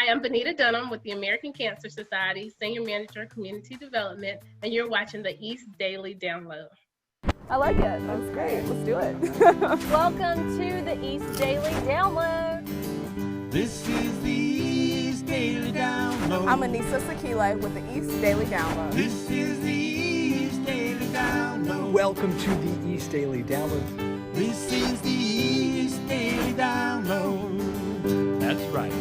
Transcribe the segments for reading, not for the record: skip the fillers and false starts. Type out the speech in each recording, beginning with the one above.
Hi, I'm Benita Dunham with the American Cancer Society, Senior Manager of Community Development, and you're watching the East Daily Download. I like it. That's great. Let's do it. Welcome to the East Daily Download. This is the East Daily Download. I'm Anissa Sakile with the East Daily Download. This is the East Daily Download. Welcome to the East Daily Download. This is the East Daily Download. That's right.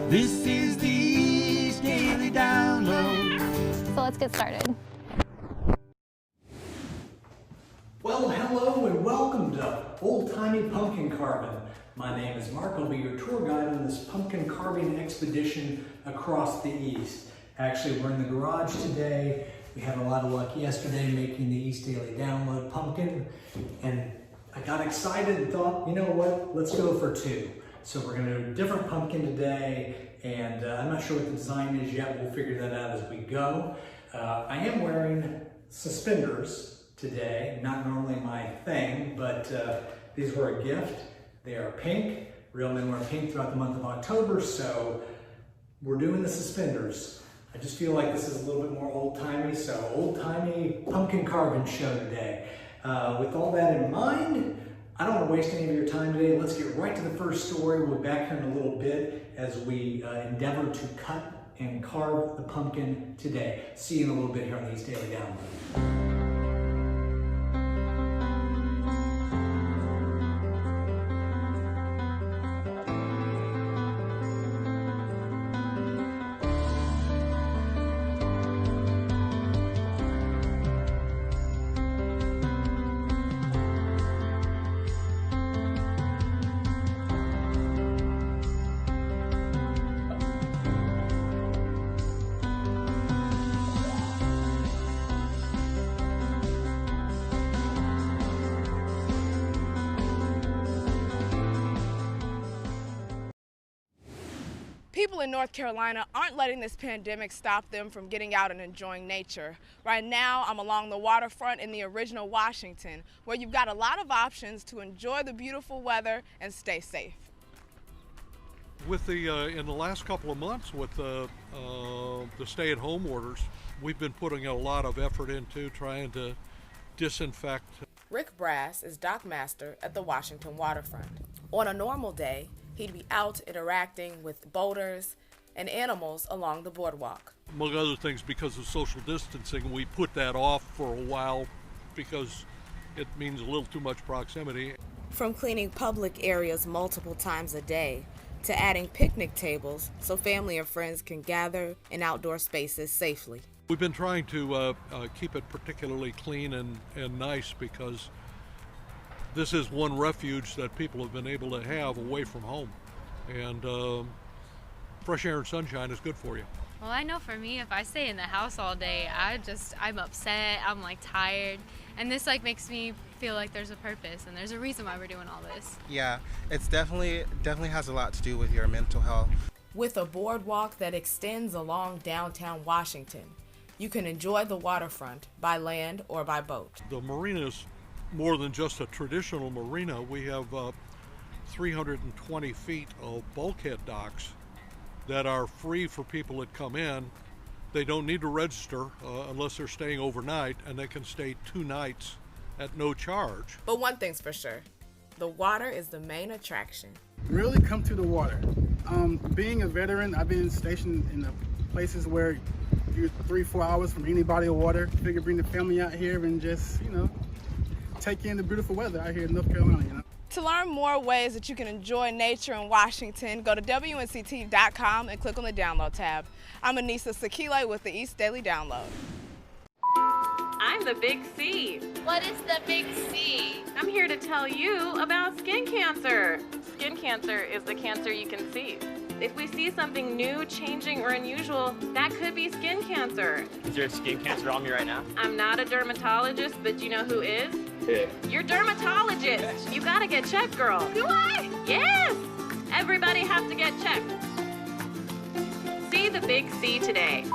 This is the East Daily Download. So let's get started. Well, hello and welcome to Old Timey Pumpkin Carving. My name is Mark. I'll be your tour guide on this pumpkin carving expedition across the East. Actually, we're in the garage today. We had a lot of luck yesterday making the East Daily Download pumpkin, and I got excited and thought, you know what, let's go for two. So we're going to do a different pumpkin today, and I'm not sure what the design is yet. We'll figure that out as we go. I am wearing suspenders today, not normally my thing, but these were a gift. They are pink. Real men wear pink throughout the month of October, so we're doing the suspenders. I just feel like this is a little bit more old-timey, so old-timey pumpkin carving show today. With all that in mind, I don't want to waste any of your time today. Let's get right to the first story. We'll be back here in a little bit as we endeavor to cut and carve the pumpkin today. See you in a little bit here on the East Daily Download. People in North Carolina aren't letting this pandemic stop them from getting out and enjoying nature. Right now, I'm along the waterfront in the original Washington, where you've got a lot of options to enjoy the beautiful weather and stay safe. With the in the last couple of months with the stay-at-home orders, we've been putting a lot of effort into trying to disinfect. Rick Brass is dock master at the Washington waterfront. On a normal day, he'd be out interacting with boaters and animals along the boardwalk. Among other things, because of social distancing, we put that off for a while because it means a little too much proximity. From cleaning public areas multiple times a day to adding picnic tables so family or friends can gather in outdoor spaces safely. We've been trying to keep it particularly clean and nice because this is one refuge that people have been able to have away from home. And fresh air and sunshine is good for you. Well, I know for me, if I stay in the house all day, I'm upset, I'm like tired. And this like makes me feel like there's a purpose and there's a reason why we're doing all this. Yeah, it's definitely has a lot to do with your mental health. With a boardwalk that extends along downtown Washington, you can enjoy the waterfront by land or by boat. The marina is more than just a traditional marina. We have 320 feet of bulkhead docks that are free for people that come in. They don't need to register unless they're staying overnight, and they can stay 2 nights at no charge. But one thing's for sure, the water is the main attraction. Really come to the water. Being a veteran, I've been stationed in the places where you're 3-4 hours from any body of water. Figure bring the family out here and just, take in the beautiful weather out here in North Carolina, To learn more ways that you can enjoy nature in Washington, go to WNCT.com and click on the Download tab. I'm Anissa Sakile with the East Daily Download. I'm the Big C. What is the Big C? I'm here to tell you about skin cancer. Skin cancer is the cancer you can see. If we see something new, changing, or unusual, that could be skin cancer. Is there skin cancer on me right now? I'm not a dermatologist, but you know who is? Who? Your dermatologist. You gotta get checked, girl. Do I? Yes! Everybody has to get checked. See the Big C today.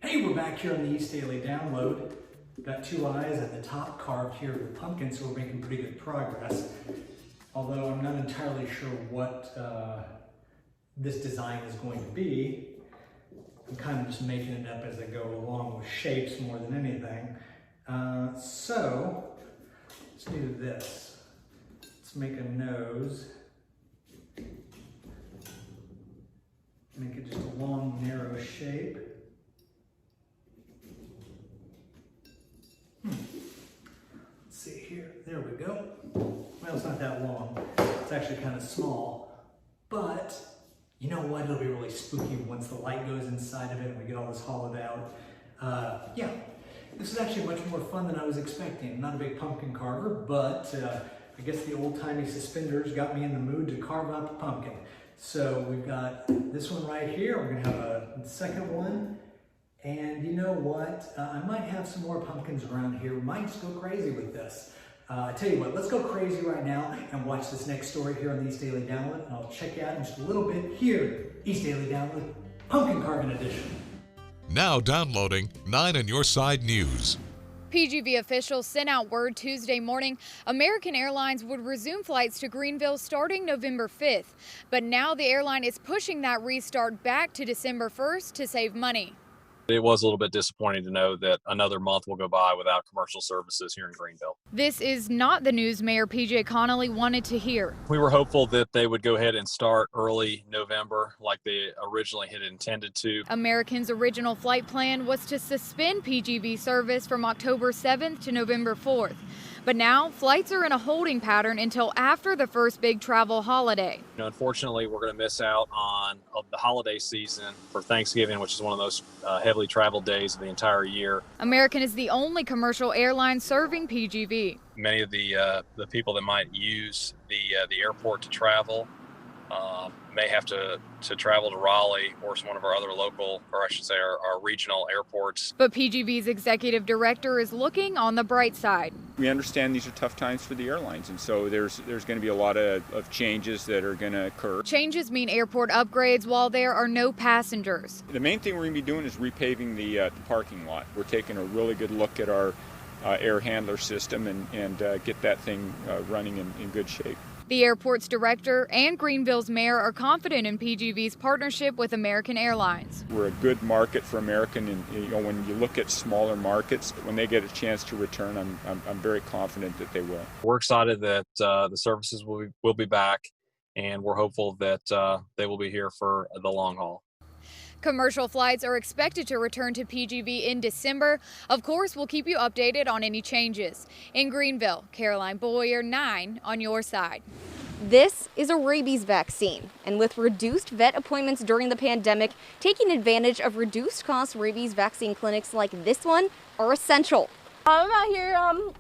Hey, we're back here on the East Daily Download. Got two eyes at the top carved here with pumpkins, so we're making pretty good progress. Although I'm not entirely sure what this design is going to be. I'm kind of just making it up as I go along with shapes more than anything. So let's do this. Let's make a nose. Make it just a long, narrow shape. Let's see here. There we go. Well, it's not that long. It's actually kind of small. But you know what? It'll be really spooky once the light goes inside of it and we get all this hollowed out. Yeah, this is actually much more fun than I was expecting. I'm not a big pumpkin carver, but I guess the old-timey suspenders got me in the mood to carve out the pumpkin. So we've got this one right here. We're gonna have a second one. And you know what? I might have some more pumpkins around here. We might just go crazy with this. I tell you what, let's go crazy right now and watch this next story here on the East Daily Download. And I'll check you out in just a little bit here, East Daily Download, Pumpkin Carving Edition. Now downloading 9 on Your Side News. PGV officials sent out word Tuesday morning American Airlines would resume flights to Greenville starting November 5th. But now the airline is pushing that restart back to December 1st to save money. It was a little bit disappointing to know that another month will go by without commercial services here in Greenville. This is not the news Mayor PJ Connolly wanted to hear. We were hopeful that they would go ahead and start early November like they originally had intended to. American's original flight plan was to suspend PGV service from October 7th to November 4th. But now flights are in a holding pattern until after the first big travel holiday. Unfortunately, we're going to miss out on the holiday season for Thanksgiving, which is one of those heavily traveled days of the entire year. American is the only commercial airline serving PGV. Many of the people that might use the airport to travel may have to travel to Raleigh or one of our other local, or I should say our regional airports. But PGV's executive director is looking on the bright side. We understand these are tough times for the airlines, and so there's going to be a lot of changes that are going to occur. Changes mean airport upgrades while there are no passengers. The main thing we're going to be doing is repaving the parking lot. We're taking a really good look at our air handler system and get that thing running in good shape. The airport's director and Greenville's mayor are confident in PGV's partnership with American Airlines. We're a good market for American, and when you look at smaller markets, when they get a chance to return, I'm very confident that they will. We're excited that the services will be back, and we're hopeful that they will be here for the long haul. Commercial flights are expected to return to PGV in December. Of course, we'll keep you updated on any changes. In Greenville, Caroline Boyer, 9 on Your Side. This is a rabies vaccine, and with reduced vet appointments during the pandemic, taking advantage of reduced cost rabies vaccine clinics like this one are essential. I'm out here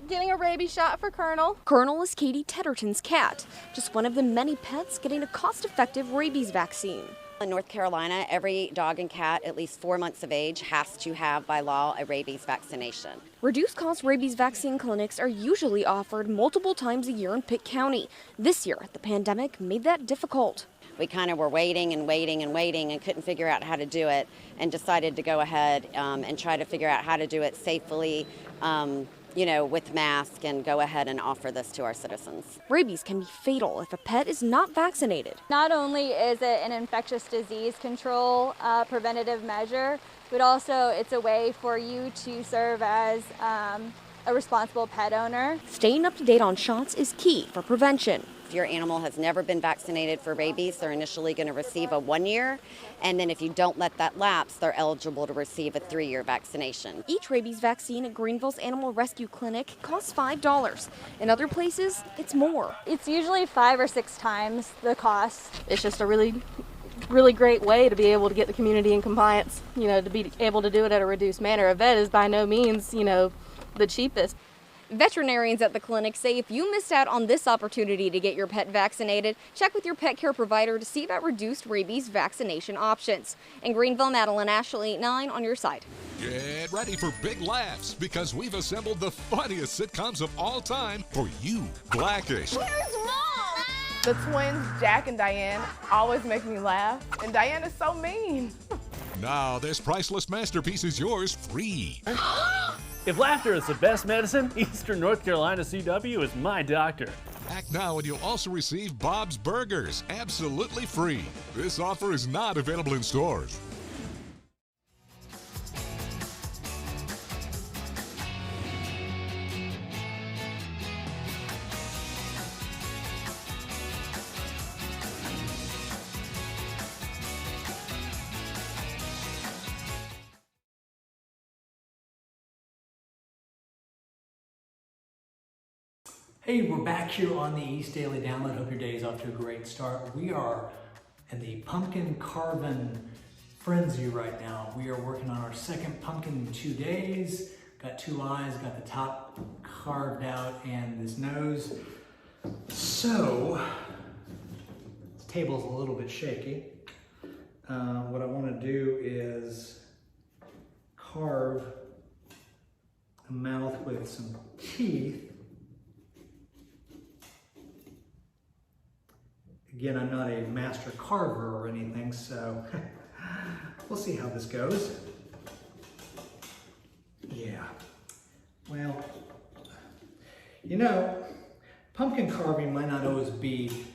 getting a rabies shot for Colonel. Colonel is Katie Tedderton's cat, just one of the many pets getting a cost-effective rabies vaccine. In North Carolina, every dog and cat at least 4 months of age has to have, by law, a rabies vaccination. Reduced-cost rabies vaccine clinics are usually offered multiple times a year in Pitt County. This year, the pandemic made that difficult. We kind of were waiting and couldn't figure out how to do it, and decided to go ahead and try to figure out how to do it safely, with mask, and go ahead and offer this to our citizens. Rabies can be fatal if a pet is not vaccinated. Not only is it an infectious disease control preventative measure, but also it's a way for you to serve as a responsible pet owner. Staying up to date on shots is key for prevention. If your animal has never been vaccinated for rabies, they're initially going to receive a 1-year, and then if you don't let that lapse, they're eligible to receive a 3-year vaccination. Each rabies vaccine at Greenville's Animal Rescue Clinic costs $5. In other places, it's more. It's usually 5 or 6 times the cost. It's just a really great way to be able to get the community in compliance, to be able to do it at a reduced manner. A vet is by no means, the cheapest. Veterinarians at the clinic say if you missed out on this opportunity to get your pet vaccinated, check with your pet care provider to see about reduced rabies vaccination options. In Greenville, Madeline Ashley, 9 on Your Side. Get ready for big laughs because we've assembled the funniest sitcoms of all time for you, Blackish. Where's Mom? The twins, Jack and Diane, always make me laugh, and Diane is so mean. Now this priceless masterpiece is yours free. If laughter is the best medicine, Eastern North Carolina CW is my doctor. Act now and you'll also receive Bob's Burgers absolutely free. This offer is not available in stores. Hey, we're back here on the East Daily Download. Hope your day is off to a great start. We are in the pumpkin carving frenzy right now. We are working on our second pumpkin in 2 days. Got 2 eyes, got the top carved out and this nose. So, this table's a little bit shaky. What I want to do is carve a mouth with some teeth. Again, I'm not a master carver or anything, so we'll see how this goes. Yeah, well, you know, pumpkin carving might not always be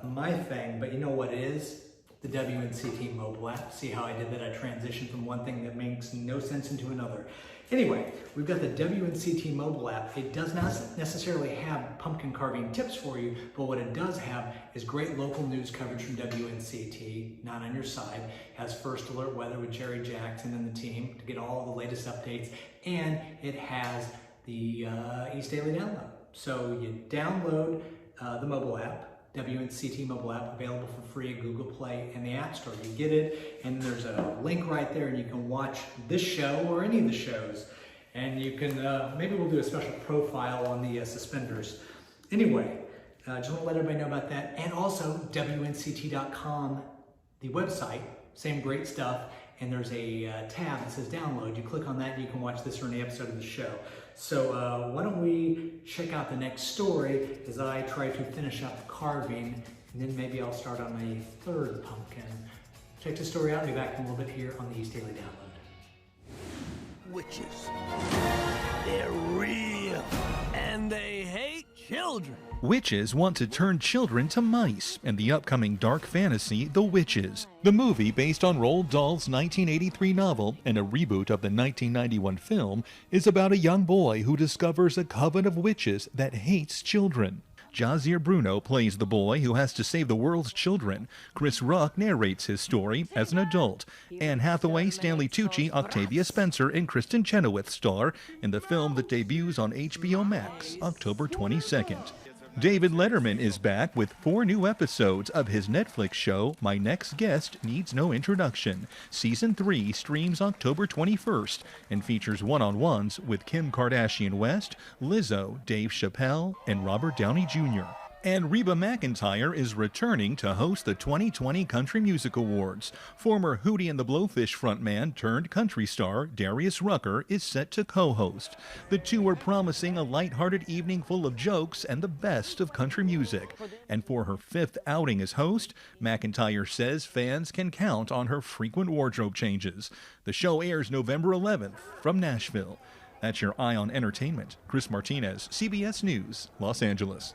my thing, but you know what is? The WNCT mobile app. See how I did that? I transitioned from one thing that makes no sense into another. Anyway, we've got the WNCT mobile app. It does not necessarily have pumpkin carving tips for you, but what it does have is great local news coverage from WNCT, not on your side. It has first alert weather with Jerry Jackson and the team to get all the latest updates, and it has the East Daily Download. So you download the mobile app, WNCT mobile app, available for free at Google Play and the App Store. You get it, and there's a link right there, and you can watch this show or any of the shows. And you can, maybe we'll do a special profile on the suspenders. Anyway, just want to let everybody know about that. And also, WNCT.com, the website, same great stuff. And there's a tab that says download. You click on that and you can watch this or any episode of the show. So why don't we check out the next story as I try to finish up carving, and then maybe I'll start on my third pumpkin. Check the story out and be back in a little bit here on the East Daily Download. Witches. They're real, and they hate children. Witches want to turn children to mice in the upcoming dark fantasy, The Witches. The movie, based on Roald Dahl's 1983 novel and a reboot of the 1991 film, is about a young boy who discovers a coven of witches that hates children. Jazier Bruno plays the boy who has to save the world's children. Chris Rock narrates his story as an adult. Anne Hathaway, Stanley Tucci, Octavia Spencer, and Kristen Chenoweth star in the film that debuts on HBO Max October 22nd. David Letterman is back with 4 new episodes of his Netflix show, My Next Guest Needs No Introduction. Season 3 streams October 21st and features one-on-ones with Kim Kardashian West, Lizzo, Dave Chappelle, and Robert Downey Jr. And Reba McEntire is returning to host the 2020 Country Music Awards. Former Hootie and the Blowfish frontman turned country star Darius Rucker is set to co-host. The two are promising a lighthearted evening full of jokes and the best of country music. And for her 5th outing as host, McEntire says fans can count on her frequent wardrobe changes. The show airs November 11th from Nashville. That's your Eye on Entertainment. Chris Martinez, CBS News, Los Angeles.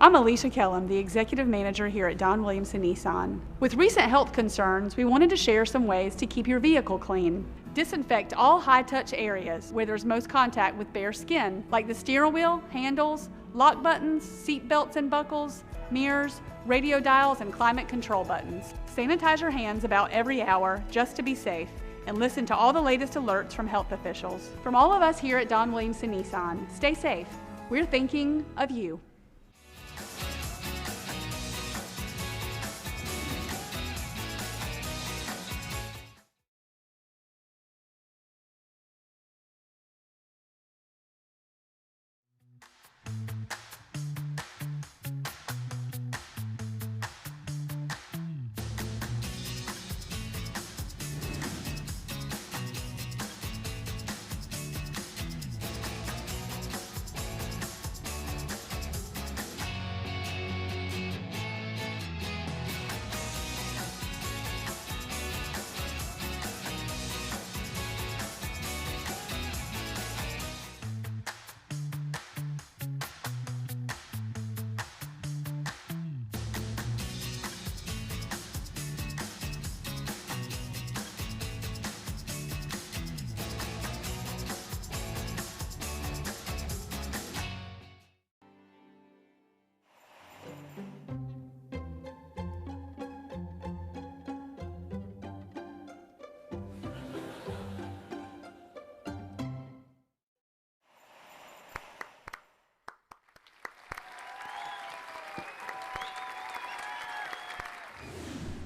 I'm Alicia Kellum, the Executive Manager here at Don Williamson Nissan. With recent health concerns, we wanted to share some ways to keep your vehicle clean. Disinfect all high-touch areas where there's most contact with bare skin, like the steering wheel, handles, lock buttons, seat belts and buckles, mirrors, radio dials, and climate control buttons. Sanitize your hands about every hour just to be safe, and listen to all the latest alerts from health officials. From all of us here at Don Williamson Nissan, stay safe. We're thinking of you.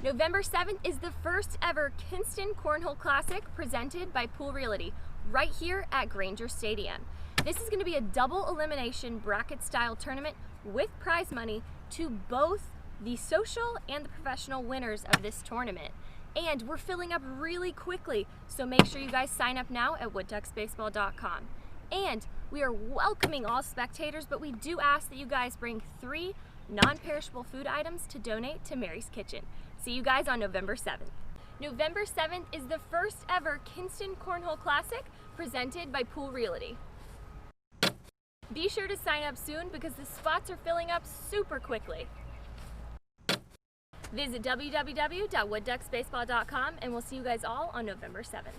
November 7th is the first ever Kinston Cornhole Classic presented by Pool Realty right here at Granger Stadium. This is going to be a double elimination bracket style tournament with prize money to both the social and the professional winners of this tournament. And we're filling up really quickly, so make sure you guys sign up now at woodducksbaseball.com. And we are welcoming all spectators, but we do ask that you guys bring 3 non-perishable food items to donate to Mary's Kitchen. See you guys on November 7th. November 7th is the first ever Kinston Cornhole Classic presented by Pool Realty. Be sure to sign up soon because the spots are filling up super quickly. Visit www.woodducksbaseball.com and we'll see you guys all on November 7th.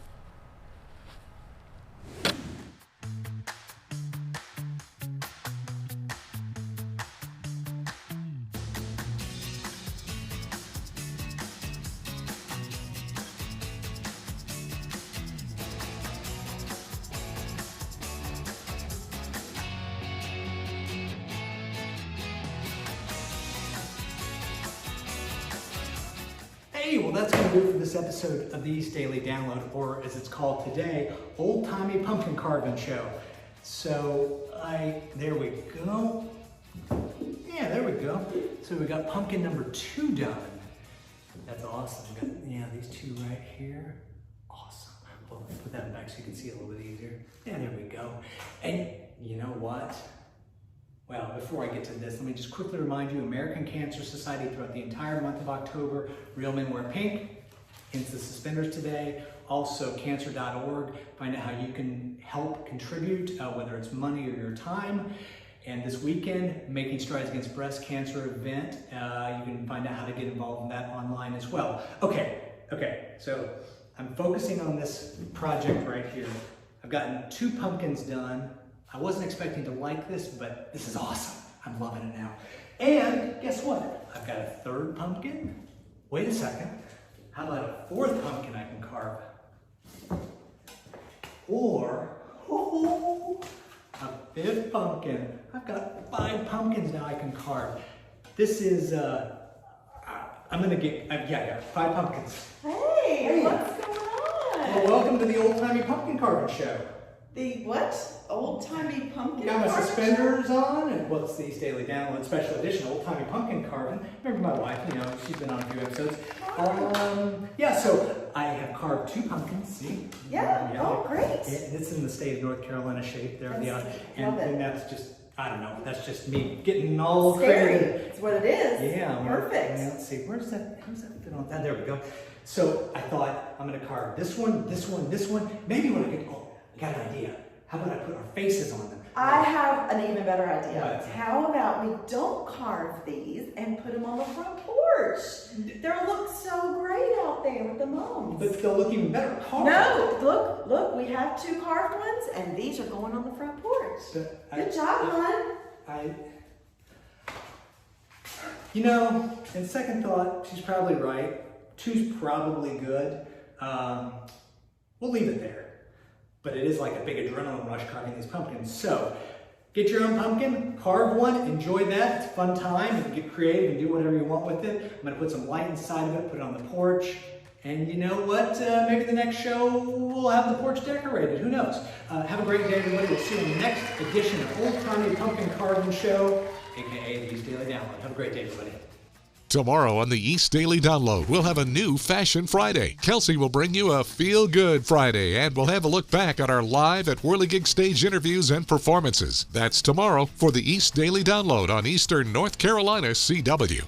Hey, well that's going to do it for this episode of the East Daily Download, or as it's called today, Old Timey Pumpkin Carving Show. So, there we go. Yeah, there we go. So we got pumpkin number 2 done. That's awesome. We got, these 2 right here. Awesome. Well, let's put that back so you can see it a little bit easier. Yeah, there we go. And you know what? Well, before I get to this, let me just quickly remind you, American Cancer Society throughout the entire month of October, Real Men Wear Pink, hence the suspenders today. Also, cancer.org, find out how you can help contribute, whether it's money or your time. And this weekend, Making Strides Against Breast Cancer event, you can find out how to get involved in that online as well. Okay, so I'm focusing on this project right here. I've gotten 2 pumpkins done. I wasn't expecting to like this, but this is awesome. I'm loving it now. And guess what? I've got a 3rd pumpkin. Wait a second. How about a 4th pumpkin I can carve? Or a 5th pumpkin. I've got 5 pumpkins now I can carve. This is, I'm gonna get, 5 pumpkins. Hey, what's going on? Well, welcome to the Old Timey Pumpkin Carving Show. The what? Old Timey Pumpkin Got my Carving suspenders on, and what's the East Daily Download special edition, Old Timey Pumpkin Carving. Remember my wife, she's been on a few episodes. So I have carved 2 pumpkins, see? Yeah, oh great. It's in the state of North Carolina shape there. And that's just, I don't know, that's just me getting all creative. It's what it is. Yeah. Perfect. Let's see, how does that fit on that? There we go. So I thought I'm gonna carve this one, this one, this one. Maybe when I get, I got an idea. How about I put our faces on them? I have an even better idea. How about we don't carve these and put them on the front porch? They'll look so great out there with the mums. But they'll look even better carved. No, look, we have 2 carved ones, and these are going on the front porch. Good job, hon. You know, in second thought, she's probably right. 2's probably good. We'll leave it there. But it is like a big adrenaline rush carving these pumpkins. So, get your own pumpkin, carve one, enjoy that. It's a fun time. You can get creative and do whatever you want with it. I'm going to put some light inside of it, put it on the porch. And you know what? Maybe the next show we'll have the porch decorated. Who knows? Have a great day, everybody. We'll see you in the next edition of Old Timey Pumpkin Carving Show, aka the East Daily Download. Have a great day, everybody. Tomorrow on the East Daily Download, we'll have a new Fashion Friday. Kelsey will bring you a Feel Good Friday, and we'll have a look back at our live at Whirligig stage interviews and performances. That's tomorrow for the East Daily Download on Eastern North Carolina CW.